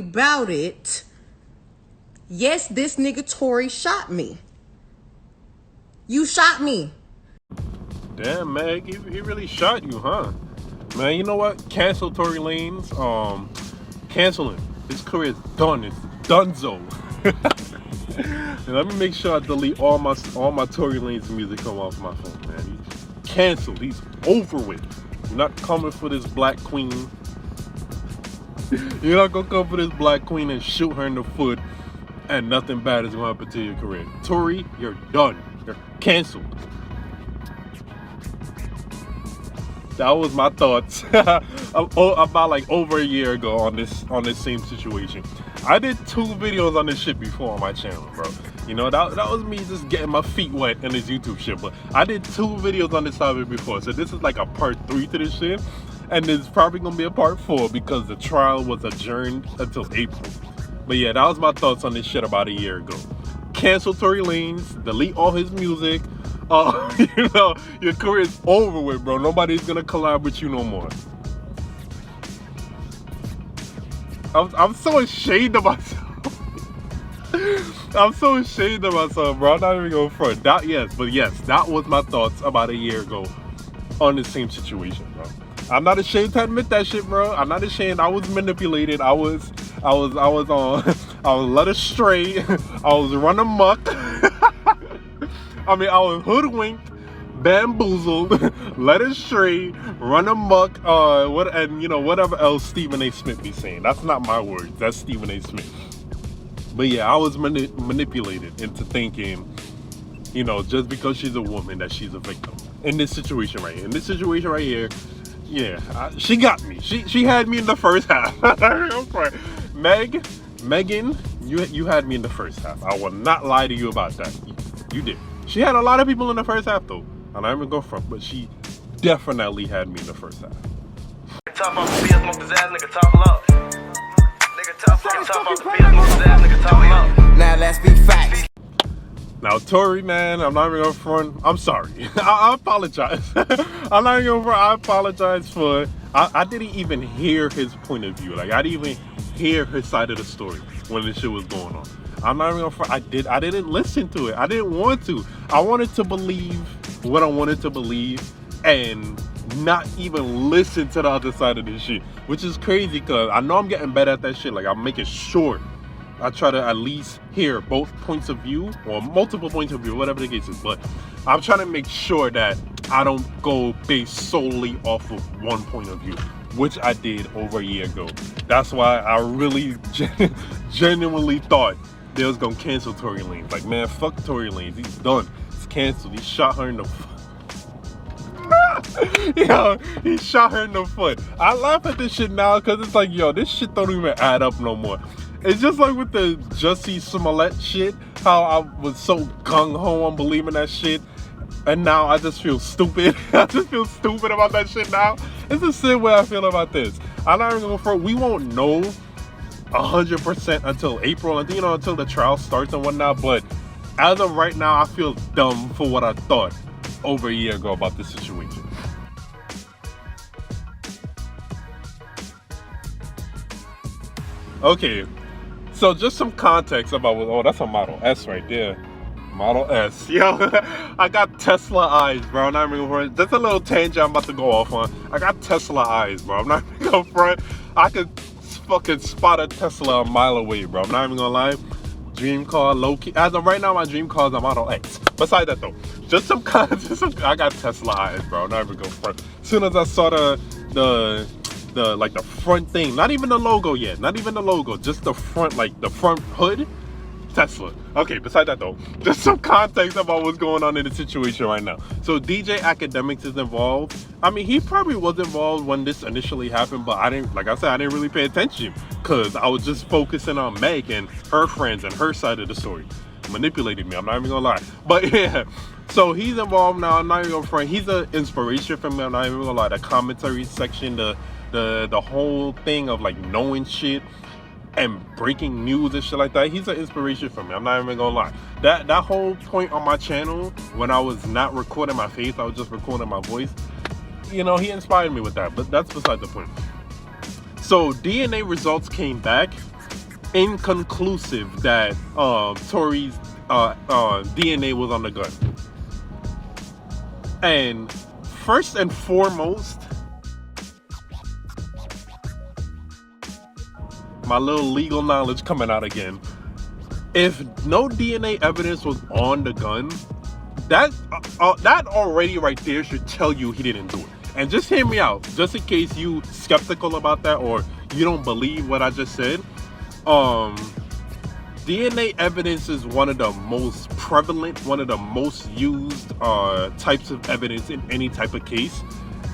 About it. Yes, this nigga Tory shot me. You shot me. Damn, Meg, he really shot you, huh? Man, you know what? Cancel Tory Lanez. Cancel him. His career is done. It's donezo. And let me make sure I delete all my Tory Lanez music come off my phone, man. He's canceled. He's over with. You're not coming for this black queen. You're not gonna come for this black queen and shoot her in the foot, and nothing bad is gonna happen to your career. Tory, you're done. You're canceled. That was my thoughts about like over a year ago on this same situation. I did 2 videos on this shit before on my channel, bro. You know, that was me just getting my feet wet in this YouTube shit. But I did 2 videos on this topic before, so this is like a part 3 to this shit, and there's probably gonna be a part 4 because the trial was adjourned until April. But yeah, that was my thoughts on this shit about a year ago. Cancel Tory Lanez, delete all his music. You know, your career is over with, bro. Nobody's gonna collab with you no more. I'm so ashamed of myself. I'm so ashamed of myself, bro. I'm not even gonna front. Yes, that was my thoughts about a year ago on the same situation, bro. I'm not ashamed to admit that shit, bro. I'm not ashamed. I was manipulated. I was led astray. I was run amok. I mean, I was hoodwinked, bamboozled, led astray, run amok, and you know, whatever else Stephen A. Smith be saying. That's not my words. That's Stephen A. Smith. But yeah, I was manipulated into thinking, you know, just because she's a woman, that she's a victim. In this situation right here. In this situation right here, yeah, she got me. She had me in the first half. Megan, you had me in the first half. I will not lie to you about that. You did. She had a lot of people in the first half though. I'm not even going front, but she definitely had me in the first half. Top off the field, smoke his ass, nigga top up. Nigga top off the field, smoke his ass, nigga top up. Now let's be facts. Now Tory, man, I'm not even going front. I'm sorry. I apologize. I'm not even going front. I apologize for. I didn't even hear his point of view. Like I didn't even hear his side of the story when this shit was going on. I'm not even gonna front. I didn't listen to it. I didn't want to. I wanted to believe what I wanted to believe and not even listen to the other side of this shit, which is crazy because I know I'm getting better at that shit. Like I'm making sure I try to at least hear both points of view or multiple points of view, whatever the case is. But I'm trying to make sure that I don't go based solely off of one point of view, which I did over a year ago. That's why I really genuinely thought they was gonna cancel Tory Lanez. Like, man, fuck Tory Lanez. He's done. It's canceled. He shot her in the foot. Yo, he shot her in the foot. I laugh at this shit now because it's like, yo, this shit don't even add up no more. It's just like with the Jussie Smollett shit, how I was so gung-ho on believing that shit, and now I just feel stupid. I just feel stupid about that shit now. It's the same way I feel about this. I'm not even going for it. We won't know 100% until April, and you know, until the trial starts and whatnot. But as of right now, I feel dumb for what I thought over a year ago about this situation. Okay, so just some context about what. Oh, that's a Model S right there. Model S. Yo, I got Tesla eyes, bro. I'm not even gonna front. That's a little tangent I'm about to go off on. I got Tesla eyes, bro. I'm not even gonna front. I could fucking spot a Tesla a mile away, bro. I'm not even gonna lie. Dream car, low key. As of right now, my dream car is a Model X. Besides that though, I got Tesla eyes, bro. I'm not even gonna front. As soon as I saw the like the front thing, not even the logo yet, not even the logo, just the front, like the front hood, Tesla. Okay, beside that though, just some context about what's going on in the situation right now. So DJ Academics is involved. I mean, he probably was involved when this initially happened, but I didn't really pay attention because I was just focusing on Meg and her friends and her side of the story. Manipulated me, I'm not even gonna lie. But yeah, so he's involved now. I'm not even gonna front. He's an inspiration for me. I'm not even gonna lie. The commentary section, the whole thing of like knowing shit and breaking news and shit like that, he's an inspiration for me. I'm not even gonna lie. That whole point on my channel, when I was not recording my face, I was just recording my voice, you know, he inspired me with that. But that's beside the point. So DNA results came back inconclusive that Tory's DNA was on the gun. And first and foremost, my little legal knowledge coming out again. If no DNA evidence was on the gun, that already right there should tell you he didn't do it. And just hear me out, just in case you skeptical about that or you don't believe what I just said. DNA evidence is one of the most prevalent, one of the most used types of evidence in any type of case.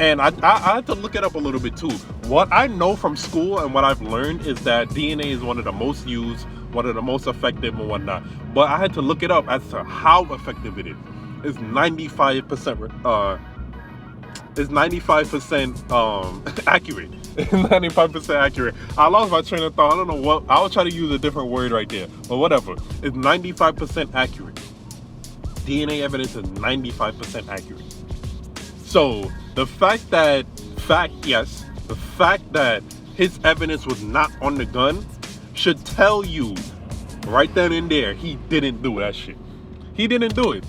And I had to look it up a little bit too. What I know from school and what I've learned is that DNA is one of the most used, one of the most effective and whatnot. But I had to look it up as to how effective it is. It's 95% it's 95% accurate. It's 95% accurate. I lost my train of thought. I don't know what. I'll try to use a different word right there. But whatever. It's 95% accurate. DNA evidence is 95% accurate. So the fact that his evidence was not on the gun should tell you right then and there he didn't do that shit. He didn't do it.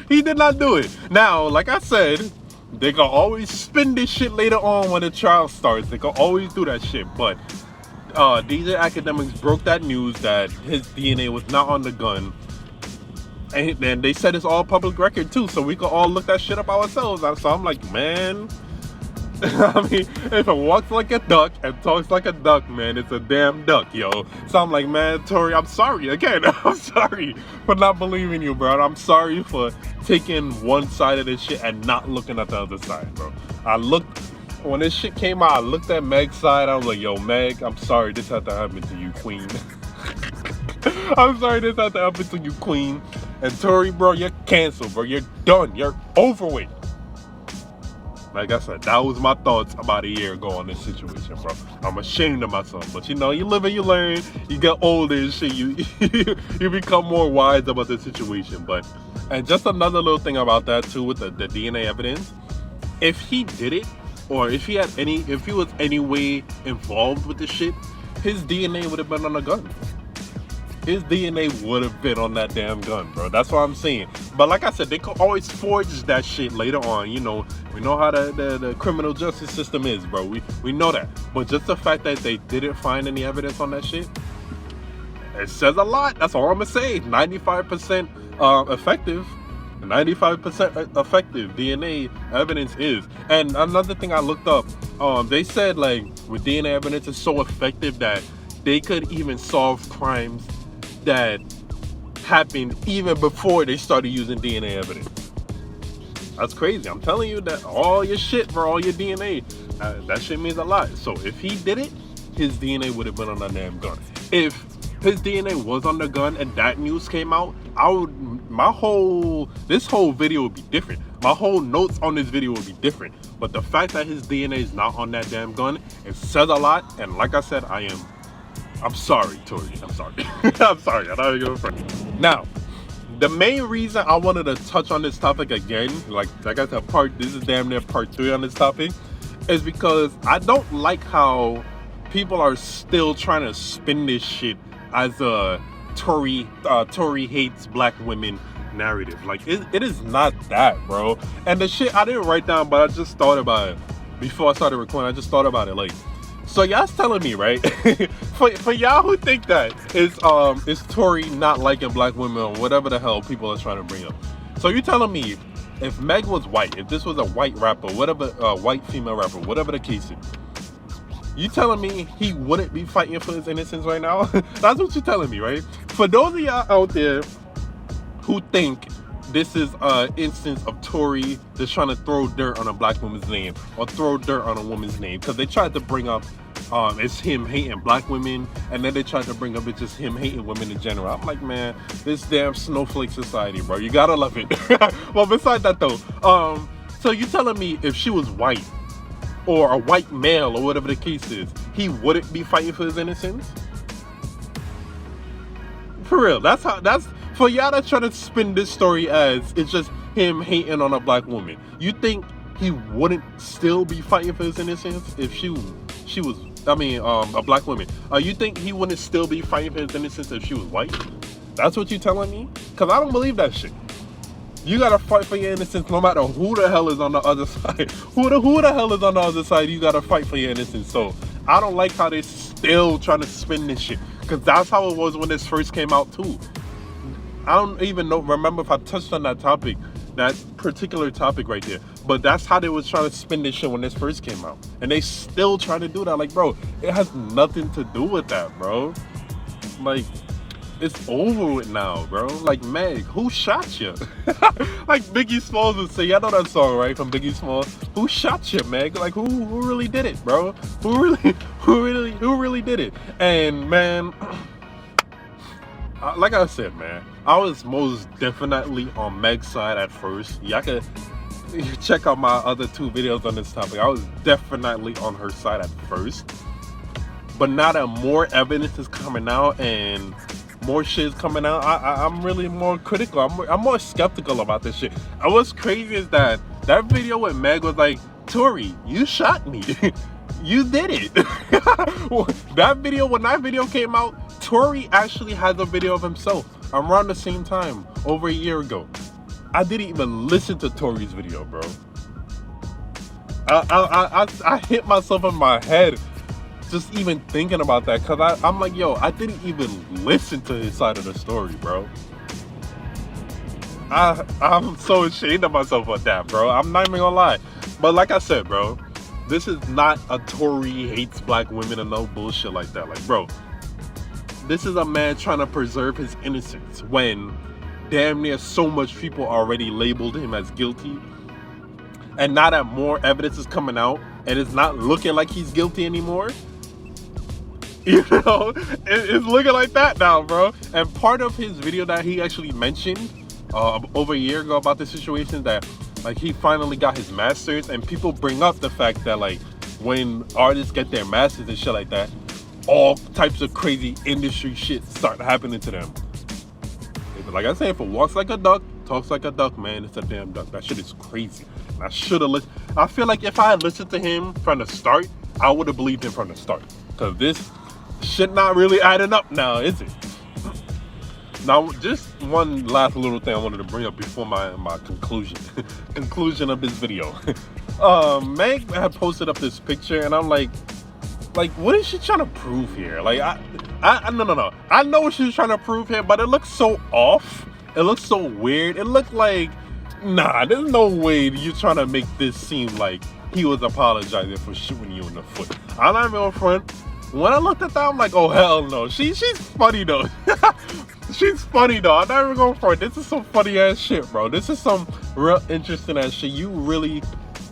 He did not do it. Now, like I said, they can always spin this shit later on when the trial starts. They can always do that shit. But DJ Academics broke that news that his DNA was not on the gun. And they said it's all public record too. So we can all look that shit up ourselves. So I'm like, man. I mean, if it walks like a duck and talks like a duck, man, it's a damn duck, yo. So I'm like, man, Tory, I'm sorry. Again, I'm sorry for not believing you, bro. I'm sorry for taking one side of this shit and not looking at the other side, bro. When this shit came out, I looked at Meg's side. I was like, yo, Meg, I'm sorry this had to happen to you, queen. I'm sorry this had to happen to you, queen. And Tory, bro, you're canceled, bro. You're done. You're over with. Like I said, that was my thoughts about a year ago on this situation, bro. I'm ashamed of myself, but you know, you live and you learn. You get older and shit. You become more wise about the situation. And just another little thing about that too, with the DNA evidence. If he did it, or if he was any way involved with the shit, his DNA would have been on the gun. His DNA would have been on that damn gun, bro. That's what I'm saying. But like I said, they could always forge that shit later on. You know, we know how the criminal justice system is, bro. We know that. But just the fact that they didn't find any evidence on that shit, it says a lot. That's all I'm gonna say. 95% effective. 95% effective DNA evidence is. And another thing I looked up, they said like with DNA evidence, it's so effective that they could even solve crimes that happened even before they started using DNA evidence. That's crazy. I'm telling you that all your shit for all your DNA, that shit means a lot. So if he did it, his DNA would have been on that damn gun. If his DNA was on the gun and that news came out, this whole video would be different. My whole notes on this video would be different. But the fact that his DNA is not on that damn gun, it says a lot. And like I said, I'm sorry, Tory. I'm sorry. I'm sorry. I'm not even front. Now, the main reason I wanted to touch on this topic again, like I said, this is damn near part 3 on this topic, is because I don't like how people are still trying to spin this shit as a Tory hates black women narrative. Like it is not that, bro. And the shit I didn't write down, but I just thought about it before I started recording. I just thought about it, like. So y'all's telling me, right? for y'all who think that it's Tory not liking black women or whatever the hell people are trying to bring up. So you telling me if Meg was white, if this was a white rapper, whatever, white female rapper, whatever the case is, you telling me he wouldn't be fighting for his innocence right now? That's what you're telling me, right? For those of y'all out there who think this is an instance of Tory just trying to throw dirt on a black woman's name or throw dirt on a woman's name, because they tried to bring up it's him hating black women, and then they tried to bring up it's just him hating women in general. I'm like, man, this damn snowflake society, bro. You gotta love it. Well, besides that though, so you telling me if she was white or a white male or whatever the case is, he wouldn't be fighting for his innocence? For real, that's for y'all that trying to spin this story as it's just him hating on a black woman. You think he wouldn't still be fighting for his innocence if she was black woman. You think he wouldn't still be fighting for his innocence if she was white? That's what you telling me? Cause I don't believe that shit. You gotta fight for your innocence no matter who the hell is on the other side. Who the hell is on the other side? You gotta fight for your innocence. So I don't like how they still trying to spin this shit. Cause that's how it was when this first came out too. I don't even remember if I touched on that topic, that particular topic right there. But that's how they was trying to spin this shit when this first came out. And they still trying to do that. Like, bro, it has nothing to do with that, bro. Like, it's over with now, bro. Like, Meg, who shot you? Like Biggie Smalls would say, I know that song, right? From Biggie Smalls. Who shot you, Meg? Like, who really did it, bro? Who really did it? And man, like I said, man, I was most definitely on Meg's side at first. Y'all can check out my other 2 videos on this topic. I was definitely on her side at first. But now that more evidence is coming out and more shit is coming out, I'm really more critical. I'm more skeptical about this shit. And what's crazy is that video with Meg was like, Tory, you shot me. You did it. When that video came out, Tory actually has a video of himself around the same time, over a year ago. I didn't even listen to Tory's video, bro. I hit myself in my head just even thinking about that, because I'm like, yo, I didn't even listen to his side of the story, bro. I'm so ashamed of myself with that, bro. I'm not even gonna lie. But like I said, bro, this is not a Tory hates black women and no bullshit like that. Like, bro, this is a man trying to preserve his innocence when damn near so much people already labeled him as guilty. And now that more evidence is coming out and it's not looking like he's guilty anymore, you know, it's looking like that now, bro. And part of his video that he actually mentioned over a year ago about the situation, that like he finally got his masters, and people bring up the fact that like when artists get their masters and shit like that, all types of crazy industry shit start happening to them. Like I said, if it walks like a duck, talks like a duck, man, it's a damn duck. That shit is crazy. And I should have listened. I feel like if I had listened to him from the start, I would have believed him from the start. Because this shit not really adding up now, is it? Now, just one last little thing I wanted to bring up before my conclusion of this video. Meg had posted up this picture, and I'm like, what is she trying to prove here? Like, no. I know what she's trying to prove here, but it looks so off. It looks so weird. It looked like, nah, there's no way you're trying to make this seem like he was apologizing for shooting you in the foot. I'm not even on front. When I looked at that, I'm like, oh, hell no. She's funny, though. She's funny, though. I'm not even going for it. This is some funny-ass shit, bro. This is some real interesting-ass shit. You really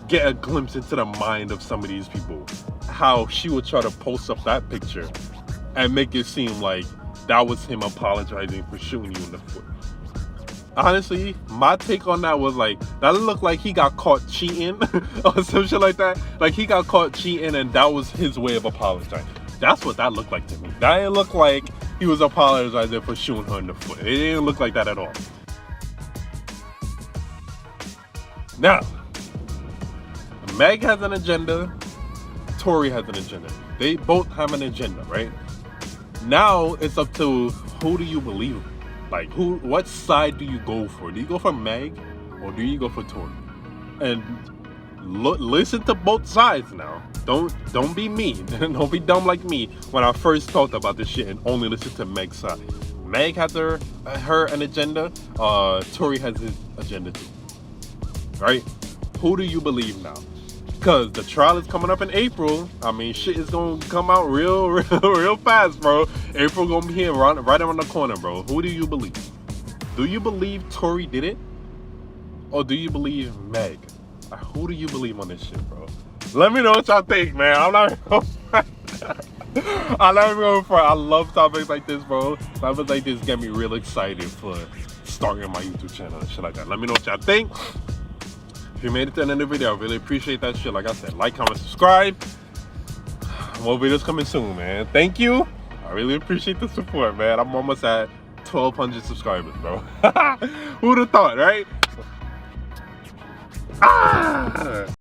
get a glimpse into the mind of some of these people. How she would try to post up that picture and make it seem like that was him apologizing for shooting you in the foot. Honestly, my take on that was like, that looked like he got caught cheating or some shit like that. Like he got caught cheating and that was his way of apologizing. That's what that looked like to me. That didn't look like he was apologizing for shooting her in the foot. It didn't look like that at all. Now, Meg has an agenda. Tory has an agenda. They both have an agenda, right? Now it's up to who do you believe? Like what side do you go for? Do you go for Meg or do you go for Tory? And listen to both sides now. Don't be mean. Don't be dumb like me when I first talked about this shit and only listen to Meg's side. Meg has her an agenda. Tory has his agenda too. Right? Who do you believe now? Because the trial is coming up in April. I mean, shit is going to come out real fast, bro. April going to be here right around the corner, bro. Who do you believe? Do you believe Tory did it? Or do you believe Meg? Who do you believe on this shit, bro? Let me know what y'all think, man. I'm not even going for it. I love topics like this, bro. Topics like this get me real excited for starting my YouTube channel and shit like that. Let me know what y'all think. If you made it to the end of the video, I really appreciate that shit. Like I said, like, comment, subscribe. More videos coming soon, man. Thank you. I really appreciate the support, man. I'm almost at 1,200 subscribers, bro. Who'd have thought, right?